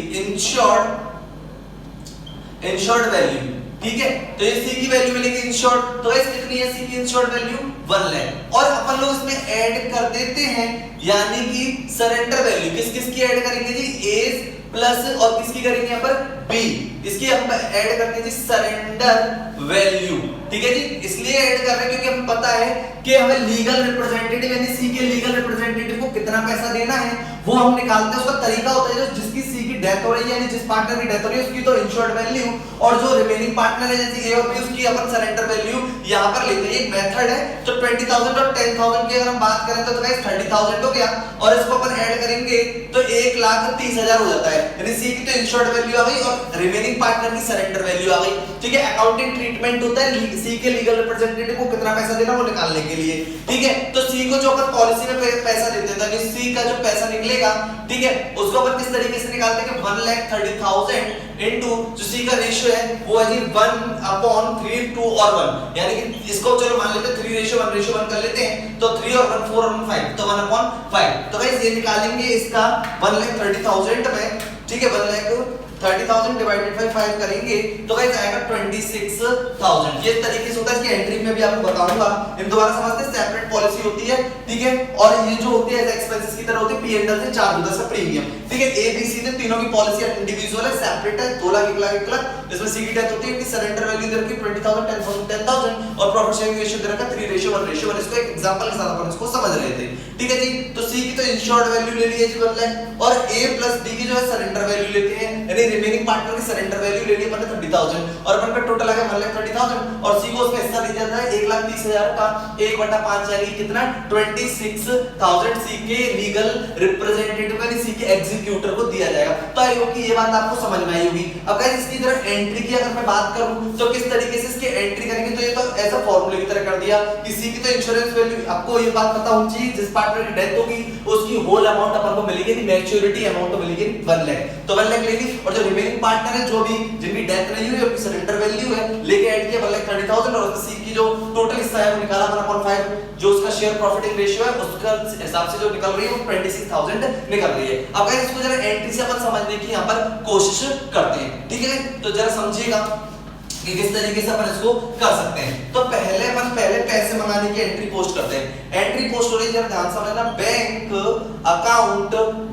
इंश्योर्ड वैल्यू। ठीक है, तो ये सी की वैल्यू मिलेगी इंश्योर्ड। तो गाइस कितनी है सी की इंश्योर्ड वैल्यू, 1 लाख। और अपन लोग इसमें ऐड कर देते हैं, यानी कि सरेंडर वैल्यू किस की ऐड करेंगे जी, एज प्लस और किसकी करेंगे यहाँ पर, बी। इसकी हम ऐड करते हैं जी सरेंडर वैल्यू। ठीक है जी, इसलिए ऐड कर रहे हैं क्योंकि हमें पता है कि हमें लीगल रिप्रेजेंटेटिव यानी सी के लीगल रिप्रेजेंटेटिव को कितना पैसा देना है वो हम निकालते हैं। उसका तरीका होता है जो जिसकी सी की डेथ हो रही है यानी जिस पार्टनर की डेथ हो रही है उसकी तो इंश्योर्ड वैल्यू, और जो रिमेनिंग पार्टनर है जैसे ए और बी उसकी अपन सरेंडर वैल्यू यहां पर लेते हैं। एक मेथड है तो 20,000 और 10,000 की अगर हम बात करें तो गाइस 30,000 हो गया, और इसको अपन ऐड करेंगे तो 1,30,000 हो जाता है। यानी सी की तो इंश्योर्ड वैल्यू आ गई और रिमेनिंग पार्टनर की सरेंडर वैल्यू आ गई। ठीक है, अकाउंटिंग ट्रीटमेंट होता है सी के लीगल रिप्रेजेंटेटिव को कितना पैसा देना वो निकालने के लिए। ठीक है, तो सी को जो अपन पॉलिसी में पैसा देते हैं ताकि सी का जो पैसा निकलेगा, ठीक है, उसको अपन किस तरीके से निकालते हैं कि 1,30,000 इनटू जो सी का रेशियो है वो है जी 1/3 2 और 1। यानी कि इसको चलो मान लेते हैं 3:1 कर लेते हैं, तो 3 और 1 4 और 1 5, तो 1/5। तो गाइस ये निकालेंगे इसका 1,30,000 में। ठीक है, 1,30,000 डिवाइडेड बाय 5 करेंगे तो गाइस आएगा 26,000। ये तरीके से होता है, इसकी एंट्री में भी आपको बताऊंगा। इन दोबारा समझते हैं, सेपरेट पॉलिसी होती है। ठीक है, और ये जो होती है एक्सपेंसेस की तरह होती है, पी&एल से चार्ज होता है सब प्रीमियम। ठीक है, ए बी सी ने तीनों की पॉलिसी इंडिविजुअल है, सेपरेट है, 2 लाख 1 लाख 1 लाख। इसमें सी की डेथ होती है, इनकी सरेंडर वैल्यू दे रखी है 20,000 10,000 10,000 और प्रॉफिट शेयरिंग रेशियो दे रखा है 3:1:1। इसको एक एग्जांपल के साथ अपन इसको समझ रहे थे। ठीक है जी, तो सी की तो इंश्योर्ड वैल्यू ले ली है जी 1 लाख, और ए प्लस बी की जो है सरेंडर वैल्यू लेते हैं, यानी रिमेनिंग पार्टनर की सरेंडर वैल्यू ले ली अपन ने 30,000, और अपन का टोटल आ गया 1,30,000, और सी को उसमें हिस्सा दिया जाता है 1,30,000 का 1/5, यानी कितना 26,000 सी के लीगल रिप्रेजेंटेटिव यानी सी के एग्जीक्यूटर को दिया जाएगा। तो आई होप कि ये बात आपको समझ में आई होगी। अब गाइस इसकी तरह एंट्री की अगर मैं बात करूं तो किस तरीके से इसकी एंट्री करेंगे, तो ये तो ऐसा फॉर्मूले की तरह कर दिया कि सी की तो इंश्योरेंस वैल्यू, आपको ये बात पता होनी चाहिए जिस पार्टनर की डेथ होगी उसकी होल अमाउंट अपन को मिलेगी, मैच्योरिटी अमाउंट मिलेगी 1 लाख, तो 1 लाख लेगी, और जो रिमेनिंग पार्टनर है जो भी जिनकी डेथ नहीं हुई उनकी सरेंडर वैल्यू है लेके ऐड किया 1,30,000, और सी की जो टोटल हिस्सा है वो निकाला 1/5, जो उसका शेयर प्रॉफिटिंग रेशियो है उसका हिसाब से जो निकल रही है वो 26,000 निकल रही है। अब गाइस इसको जरा एंट्री से अपन समझने की यहां पर कोशिश करते हैं। ठीक है, तो जरा समझिएगा कि किस तरीके से अपन इसको कर सकते हैं। तो पहले पैसे मंगाने की एंट्री पोस्ट करते हैं। एंट्री पोस्ट हो रही है, जरा ध्यान से समझना, bank account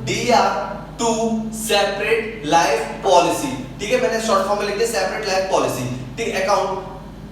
DR to separate life policy. ठीक है, मैंने शॉर्ट फॉर्म में लिख दिया सेपरेट लाइफ पॉलिसी। ठीक, अकाउंट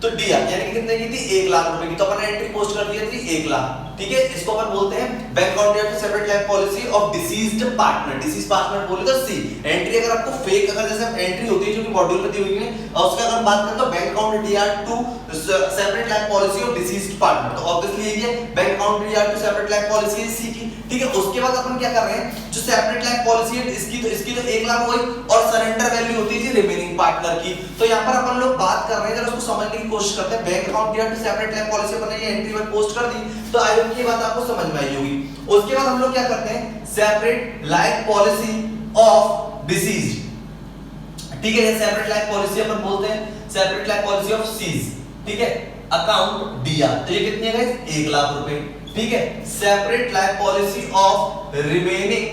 तो DR यानी कि कितने की थी, 1 लाख रुपए की, तो अपन एंट्री पोस्ट कर दी थी 1 लाख। ठीक है, इसको अपन बोलते हैं bank account DR to separate life policy of deceased partner. Deceased partner बोले तो सी। एंट्री अगर आपको फेक अगर जैसे एंट्री होती है जो कि मॉड्यूल में दी हुई है, और उसका अगर बात करें तो bank account DR to separate life policy of deceased partner, तो ऑब्वियसली यही है bank account DR to separate life policy है सी की। ठीक है, उसके बाद अपन क्या कर रहे हैं, जो सेपरेट लाइफ पॉलिसी है इसकी तो 1 लाख हो गई, और सरेंडर वैल्यू होती है रिमेनिंग पार्टनर की। तो यहां पर अपन लोग बात कर रहे हैं, जरा उसको समझने की कोशिश करते हैं। Bank account DR to separate life policy अपन ने ये एंट्री में पोस्ट कर दी, तो आई होप की बात आपको समझ में आई होगी। उसके बाद हम लोग क्या करते हैं, separate life policy of deceased. ठीक है, सेपरेट लाइफ पॉलिसी अपन बोलते हैं separate life policy of C's. ठीक है, अकाउंट DR, तो ये कितनी है गाइस, 1 लाख रुपए। ठीक है, separate life policy of remaining,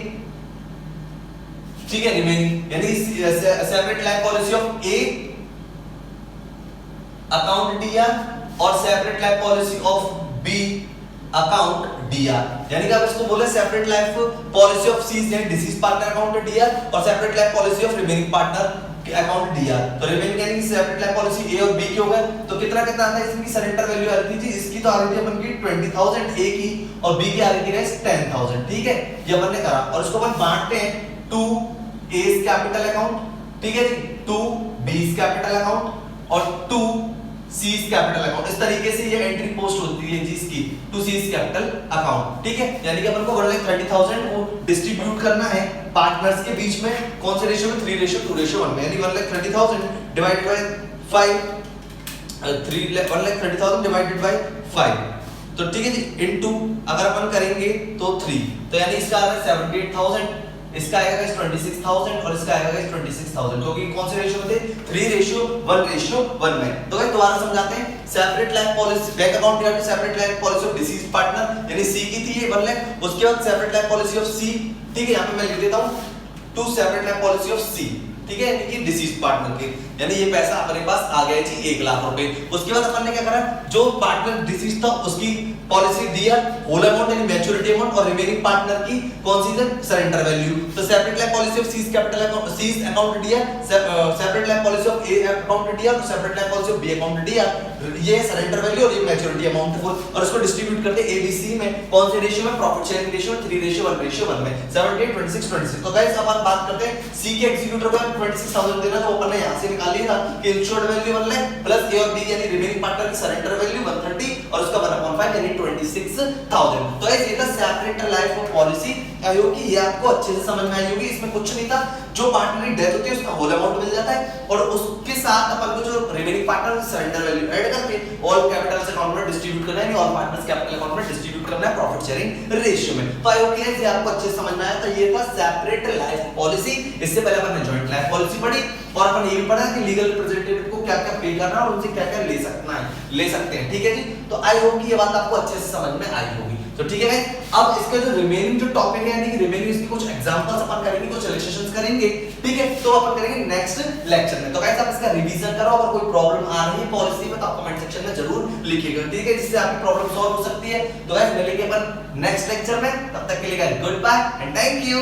ठीक है, रिमेनिंग यानी separate life policy of A account DR और separate life policy of B account DR, यानी कि आप इसको बोले separate life policy of C's यानी डिसीज पार्टनर अकाउंट डीआर और separate life policy of remaining partner account DR. तो remaining यानी कि सेपरेट लाइफ पॉलिसी ए और बी के हो गए, तो कितना कितना आता है इसकी सरेंडर वैल्यू आ रही थी, इसकी तो आ रही थी अपन की 20000 ए की और बी की आ रही थी गाइस 10000, ठीक है, ये अपन ने करा और इसको अपन बांटते हैं टू एज कैपिटल अकाउंट, ठीक है जी, टू बीज कैपिटल अकाउंट और टू सीज कैपिटल अकाउंट। इस तरीके से ये एंट्री पोस्ट होती है जिसकी टू सीज कैपिटल अकाउंट, ठीक है, यानी कि अपन को 1,30,000 को डिस्ट्रीब्यूट करना है पार्टनर्स के बीच में, कौन से रेशियो में, 3:2:1 में, यानी 1,30,000 डिवाइडेड बाय 5 1,30,000 डिवाइडेड बाय 5, तो ठीक है जी, इनटू अगर अपन करेंगे तो 3, तो यानी इसका आ रहा है 78,000, इसका आएगा गाइस 26,000 और इसका आएगा गाइस 26,000, क्योंकि कौन से रेशियो में थे, 3:1:1 में। तो गाइस दोबारा समझाते हैं, separate life policy bank account divide separate life policy of deceased partner यानी सी की थी ये 1 लाख, उसके बाद separate life policy of C, ठीक है, यहां पे मैं लिख देता हूं to separate life policy of C, ठीक है, यानी कि डिसीज पार्टनर के, यानी ये पैसा अपने पास आ गया जी 1 लाख रुपए। उसके बाद अपन ने क्या करा, जो पार्टनर डिसीज था उसकी पॉलिसी दिया होल अमाउंट यानी मैच्योरिटी अमाउंट और रिमेनिंग पार्टनर की कौन सी है, सरेंडर वैल्यू। तो separate life policy of C's capital account C's account दिया, separate life policy of A account दिया, तो separate life policy of B account दिया, ये सरेंडर वैल्यू और ये मैच्योरिटी अमाउंट फुल, और इसको डिस्ट्रीब्यूट करते ए बी सी में, कौन से रेशियो में, प्रॉफिट शेयरिंग रेशियो में, 3:1:1 में, 78 26 26। तो गाइस अब बात करते हैं सी के एग्जीक्यूटर को 26,000 देना, तो अपन ने यहां से निकाल लिया था कि इंश्योर्ड वैल्यू 1 लाख प्लस ए और बी यानी रिमेनिंग पार्टनर की सरेंडर वैल्यू 130 और उसका 1/5 यानी 26,000। तो गाइस ये था सेपरेट लाइफ पॉलिसी। आई होप कि ये आपको अच्छे से समझ में आई होगी। इसमें कुछ नहीं था, जो पार्टनर की डेथ होती है उसका होल अमाउंट मिल जाता है और उसके साथ अपन को जो remaining partner surrender value add करके ऑल कैपिटल्स अकाउंट में डिस्ट्रीब्यूट करना है, ऑल पार्टनर्स कैपिटल अकाउंट में डिस्ट्रीब्यूट करना है प्रॉफिट शेयरिंग रेशियो में। तो आई होप कि ये आपको अच्छे से समझ में आया। तो ये था सेपरेट लाइफ पॉलिसी। इससे पहले अपन ने जॉइंट लाइफ पॉलिसी पढ़ी और अपन ये भी पढ़ा कि लीगल रिप्रेजेंटेटिव को क्या क्या पे करना है और उनसे क्या क्या ले सकते हैं, ठीक है जी। तो आई होप कि ये बात आपको अच्छे से समझ में आई होगी। तो ठीक है गाइस, अब इसका जो रिमेनिंग जो टॉपिक है यानी कि रिमेनिंग इसके कुछ एग्जांपल्स अपन करेंगे, कुछ इलस्ट्रेशंस करेंगे, ठीक है, तो अपन करेंगे नेक्स्ट लेक्चर में। तो गाइस आप इसका रिवीजन करो, अगर कोई प्रॉब्लम आ रही है पॉलिसी में तो आप कमेंट सेक्शन में जरूर लिखिएगा, ठीक है, जिससे आपकी प्रॉब्लम सॉल्व हो सकती है। तो गाइस मिलेंगे अपन नेक्स्ट लेक्चर में, तब तक के लिए guys good bye and thank you.